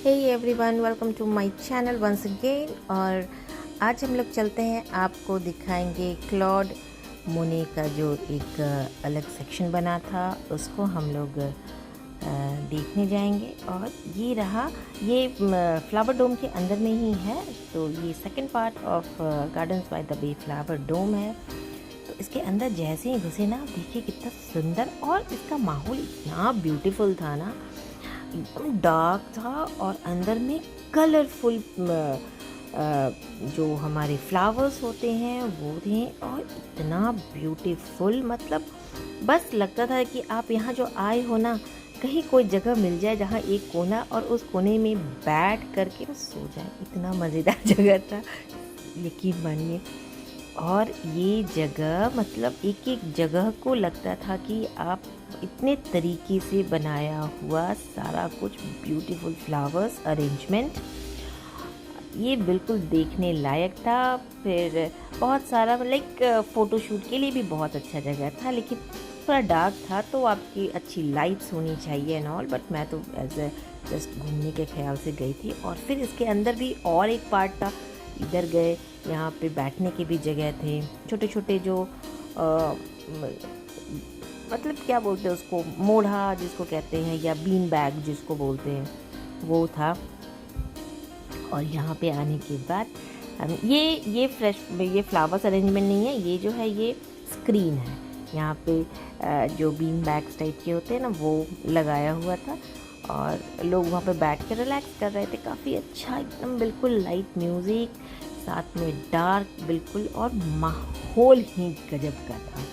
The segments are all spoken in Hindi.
Hey everyone, welcome to my channel once again. और आज हम लोग चलते हैं, आपको दिखाएंगे क्लॉड मोने का जो एक अलग सेक्शन बना था, उसको हम लोग देखने जाएंगे। और ये रहा, ये फ्लावर डोम के अंदर में ही है, तो ये second part of gardens by the bay flower dome है। तो इसके अंदर जैसे ही घुसे ना, देखिए कितना सुंदर, और इसका माहौल इतना ब्यूटीफुल था ना, एकदम डार्क था और अंदर में कलरफुल जो हमारे फ्लावर्स होते हैं वो थे, और इतना ब्यूटीफुल, मतलब बस लगता था कि आप यहाँ जो आए हो ना, कहीं कोई जगह मिल जाए जहाँ एक कोना, और उस कोने में बैठ करके बस सो जाए। इतना मज़ेदार जगह था, यकीन मानिए। और ये जगह, मतलब एक एक jगह को लगता था कि आप इतने तरीके से बनाया हुआ सारा कुछ ब्यूटीफुल फ्लावर्स अरेंजमेंट, ये बिल्कुल देखने लायक था। फिर बहुत सारा लाइक फ़ोटोशूट के लिए भी बहुत अच्छा जगह था, लेकिन थोड़ा डार्क था, तो आपकी अच्छी लाइट्स होनी चाहिए एंड ऑल, बट मैं तो एज ए जस्ट घूमने के ख्याल से गई थी। और फिर इसके अंदर भी और एक पार्ट था, इधर गए, यहाँ पे बैठने की भी जगह थे, छोटे छोटे जो मतलब क्या बोलते हैं उसको, मोढ़ा जिसको कहते हैं, या बीन बैग जिसको बोलते हैं, वो था। और यहाँ पे आने के बाद ये फ्लावर्स अरेंजमेंट नहीं है, ये जो है ये स्क्रीन है। यहाँ पे जो बीन बैग्स टाइप के होते हैं ना, वो लगाया हुआ था, और लोग वहाँ पे बैठ कर रिलैक्स कर रहे थे। काफ़ी अच्छा, एकदम बिल्कुल लाइट म्यूज़िक, साथ में डार्क बिल्कुल, और माहौल ही गजब का था।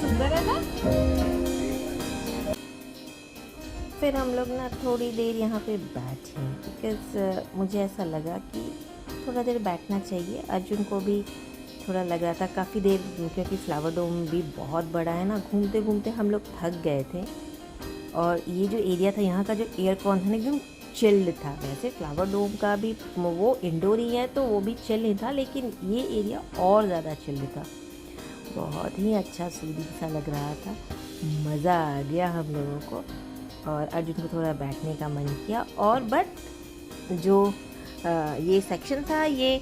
सुंदर है ना। फिर हम लोग ना थोड़ी देर यहाँ पे बैठे, बिकॉज़ मुझे ऐसा लगा कि थोड़ा देर बैठना चाहिए। अर्जुन को भी थोड़ा लग रहा था काफ़ी देर, क्योंकि फ्लावर डोम भी बहुत बड़ा है ना, घूमते घूमते हम लोग थक गए थे। और ये जो एरिया था, यहाँ का जो एयर कॉन था ना, एकदम चिल्ड था। वैसे फ्लावर डोम का भी वो इंडोर ही है, तो वो भी चिल ही था, लेकिन ये एरिया और ज़्यादा चिल्ड था। बहुत ही अच्छा सूदिंग सा लग रहा था, मज़ा आ गया हम लोगों को। और अर्जुन को थोड़ा बैठने का मन किया। और बट जो ये सेक्शन था, ये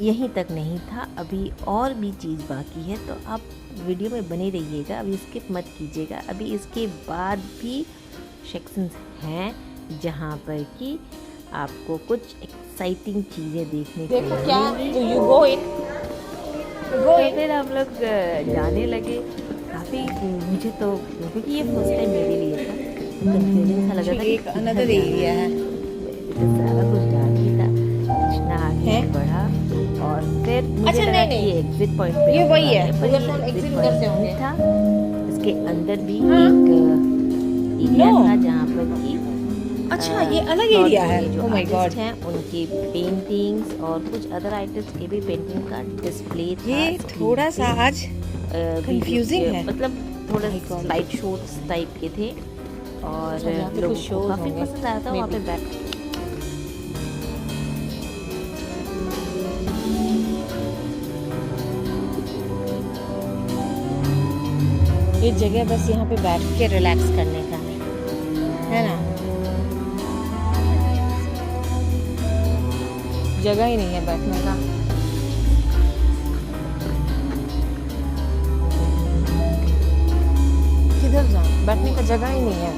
यहीं तक नहीं था, अभी और भी चीज़ बाकी है, तो आप वीडियो में बने रहिएगा, अभी स्किप मत कीजिएगा। अभी इसके बाद भी सेक्शंस हैं जहाँ पर कि आपको कुछ एक्साइटिंग चीज़ें देखने को मिलेंगी। तो फिर हम लोग जाने लगे। काफ़ी मुझे तो, क्योंकि ये फर्स्ट टाइम मेरे लिए था, कंफ्यूजिंग सा लगा था कि अनदर एरिया है, सारा कुछ डार्क ही था। कृष्णा आगे बढ़ा, और फिर मुझे लगा कि ये एग्जिट पॉइंट पे ये वही है, पर ये एग्जिट उधर से होंगे था। इसके अंदर भी एक एरिया था जहाँ पर कि अच्छा, ये अलग एरिया है। ओह माय गॉड, हैं उनकी पेंटिंग्स और कुछ अदर आर्टिस्ट के भी पेंटिंग का डिस्प्ले था। ये थोड़ा सा आज कंफ्यूजिंग है, मतलब थोड़ा स्लाइड शोज टाइप के थे, और लोगों को काफ़ी पसंद आया था वहाँ पे बैठ। ये जगह बस यहाँ पे बैठ के रिलैक्स करने का है ना, जगह ही नहीं है बैठने का। किधर जाऊं, बैठने का जगह ही नहीं है।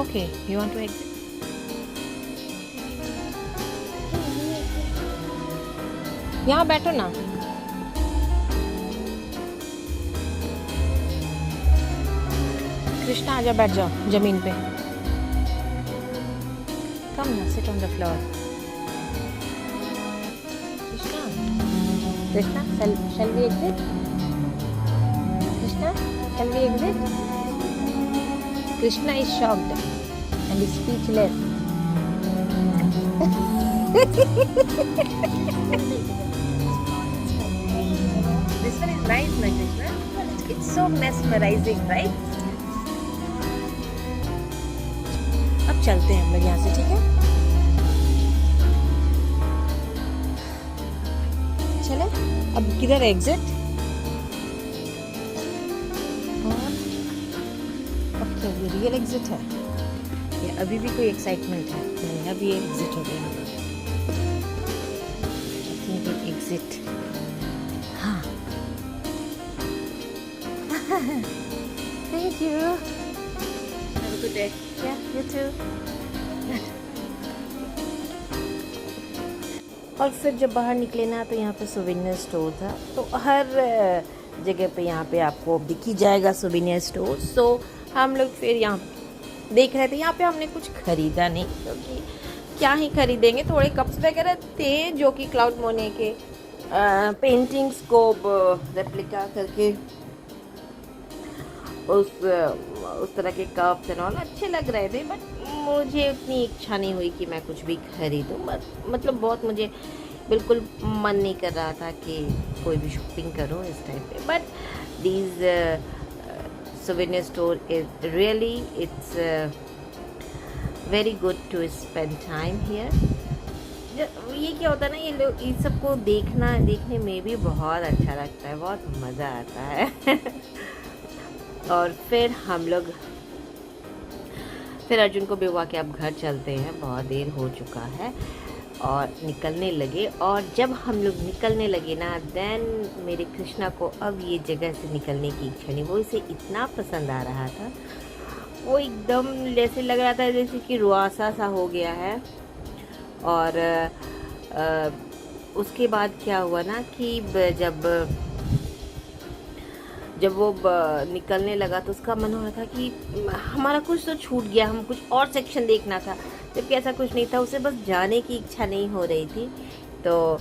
Okay, you want to exit? यहाँ बैठो ना। कृष्णा आजा, बैठ जाओ जमीन पे। Come now, sit on the floor. Krishna, shall we exit? Krishna, shall we exit? Krishna is shocked and is speechless. So mesmerizing, right? अब चलते हैं हम लोग यहाँ से, ठीक है? चले, अब किधर एग्जिट? अब क्या ये रियल एग्जिट है या अभी भी कोई एक्साइटमेंट है? नहीं, अब ये एग्जिट हो गया। आई थिंक एग्जिट, हाँ। Thank you. Have a good day. Yeah, you too. और फिर जब बाहर निकले ना तो यहाँ पे सोवेनियर स्टोर था, तो हर जगह पे यहाँ पे आपको दिख ही जाएगा सोवेनियर स्टोर। सो हम लोग फिर यहाँ देख रहे थे। यहाँ पे हमने कुछ खरीदा नहीं, क्योंकि क्या ही खरीदेंगे। थोड़े कप्स वगैरह थे जो कि क्लाउड मोने के पेंटिंग्स को रेप्लिका करके उस तरह के कप्स एंड ऑल अच्छे लग रहे थे, बट मुझे उतनी इच्छा नहीं हुई कि मैं कुछ भी खरीदूं। मतलब बहुत मुझे बिल्कुल मन नहीं कर रहा था कि कोई भी शॉपिंग करूं इस टाइम पे। But these souvenir store is really, it's very good to spend time here. ये क्या होता है ना, ये लोग इन सबको देखने में भी बहुत अच्छा लगता है, बहुत मज़ा आता है। और फिर हम लोग फिर अर्जुन को बिवा के अब घर चलते हैं, बहुत देर हो चुका है, और निकलने लगे। और जब हम लोग निकलने लगे ना, देन मेरे कृष्णा को अब ये जगह से निकलने की इच्छा नहीं। वो इसे इतना पसंद आ रहा था, वो एकदम जैसे लग रहा था जैसे कि रुआसा सा हो गया है। और उसके बाद क्या हुआ ना कि जब वो निकलने लगा तो उसका मन हो रहा था कि हमारा कुछ तो छूट गया, हम कुछ और सेक्शन देखना था, जबकि ऐसा कुछ नहीं था। उसे बस जाने की इच्छा नहीं हो रही थी। तो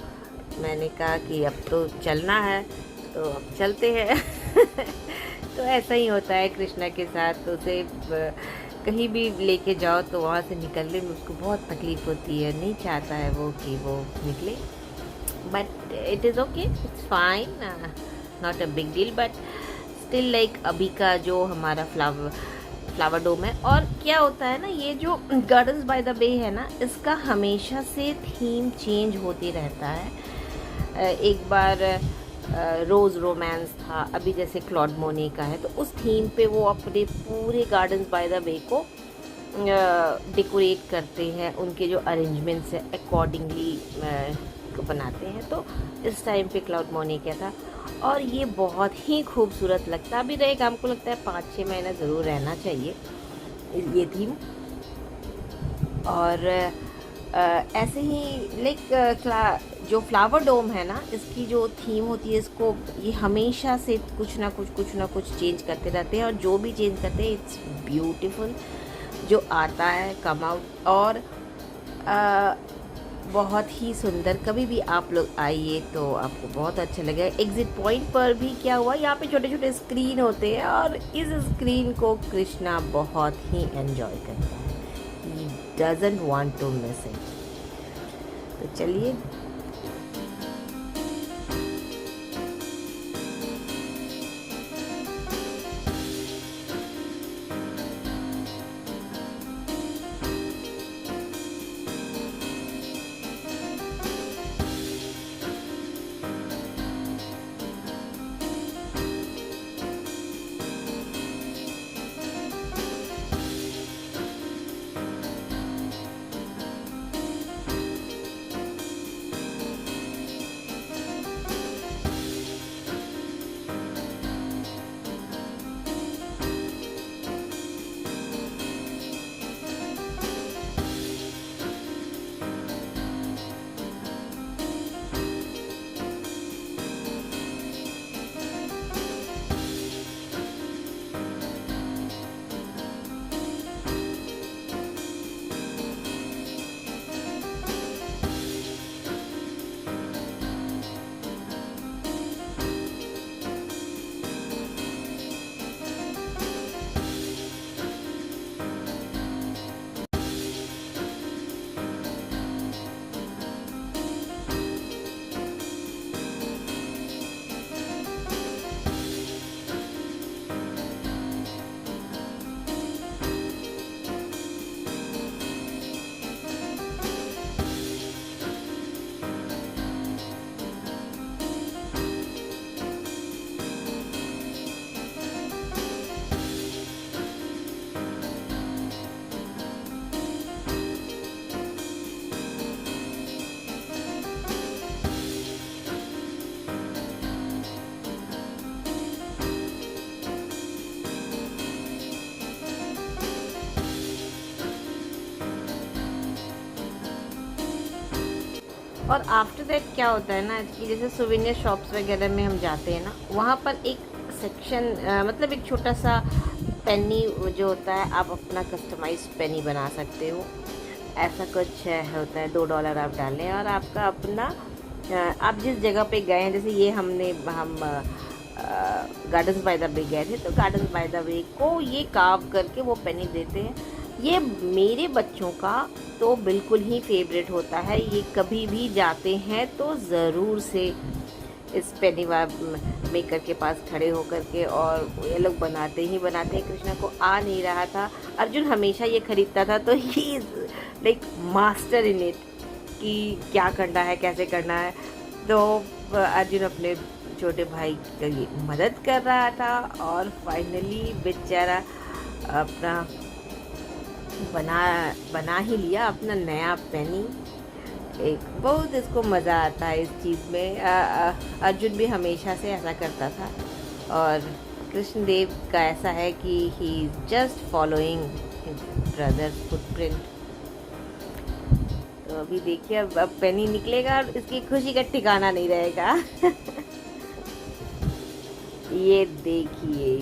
मैंने कहा कि अब तो चलना है, तो अब चलते हैं। तो ऐसा ही होता है कृष्णा के साथ। तो उसे कहीं भी लेके जाओ तो वहाँ से निकलने में उसको बहुत तकलीफ़ होती है, नहीं चाहता है वो कि वो निकले। But it is okay, it's fine, not a big deal. But still like अभी का जो हमारा फ्लावर डोम है। और क्या होता है ना, ये जो गार्डन्स बाय द बे है ना, इसका हमेशा से थीम चेंज होती रहता है। एक बार रोज़ रोमांस था, अभी जैसे क्लॉड मोने का है, तो उस थीम पे वो अपने पूरे गार्डन्स बाय द बे को डेकोरेट करते हैं, उनके जो अरेंजमेंट्स है अकॉर्डिंगली को बनाते हैं। तो इस टाइम पे क्लाउड मोने क्या था, और ये बहुत ही खूबसूरत लगता भी रहेगा। हमको लगता है 5-6 महीना ज़रूर रहना चाहिए ये थीम। और ऐसे ही लाइक जो फ्लावर डोम है ना, इसकी जो थीम होती है, इसको ये हमेशा से कुछ ना कुछ चेंज करते रहते हैं। और जो भी चेंज करते हैं इट्स ब्यूटीफुल जो आता है कम आउट। और बहुत ही सुंदर। कभी भी आप लोग आइए तो आपको बहुत अच्छा लगेगा। एग्जिट पॉइंट पर भी क्या हुआ, यहाँ पे छोटे छोटे स्क्रीन होते हैं, और इस स्क्रीन को कृष्णा बहुत ही एंजॉय करता है। He doesn't want to miss it. तो चलिए, और आफ्टर दैट क्या होता है ना कि जैसे सुवेनियर शॉप्स वगैरह में हम जाते हैं ना, वहाँ पर एक सेक्शन मतलब एक छोटा सा पेनी जो होता है, आप अपना कस्टमाइज पेनी बना सकते हो। ऐसा कुछ होता है, $2 आप डालें और आपका अपना आप जिस जगह पे गए हैं, जैसे ये हम गार्डन्स बाय द बे गए थे, तो गार्डन्स बाय द बे को ये कार्व करके वो पेनी देते हैं। ये मेरे बच्चों का तो बिल्कुल ही फेवरेट होता है, ये कभी भी जाते हैं तो ज़रूर से इस पेनी मेकर के पास खड़े होकर के, और ये लोग बनाते ही बनाते हैं। कृष्णा को आ नहीं रहा था, अर्जुन हमेशा ये खरीदता था, तो ही लाइक मास्टर इन इट कि क्या करना है, कैसे करना है। तो अर्जुन अपने छोटे भाई की मदद कर रहा था और फाइनली बेचारा अपना बना ही लिया अपना नया पेनी। एक बहुत इसको मज़ा आता है इस चीज़ में। अर्जुन भी हमेशा से ऐसा करता था, और कृष्णदेव का ऐसा है कि he just following his brother's footprint. तो अभी देखिए, अब पेनी निकलेगा और इसकी खुशी का ठिकाना नहीं रहेगा। ये देखिए।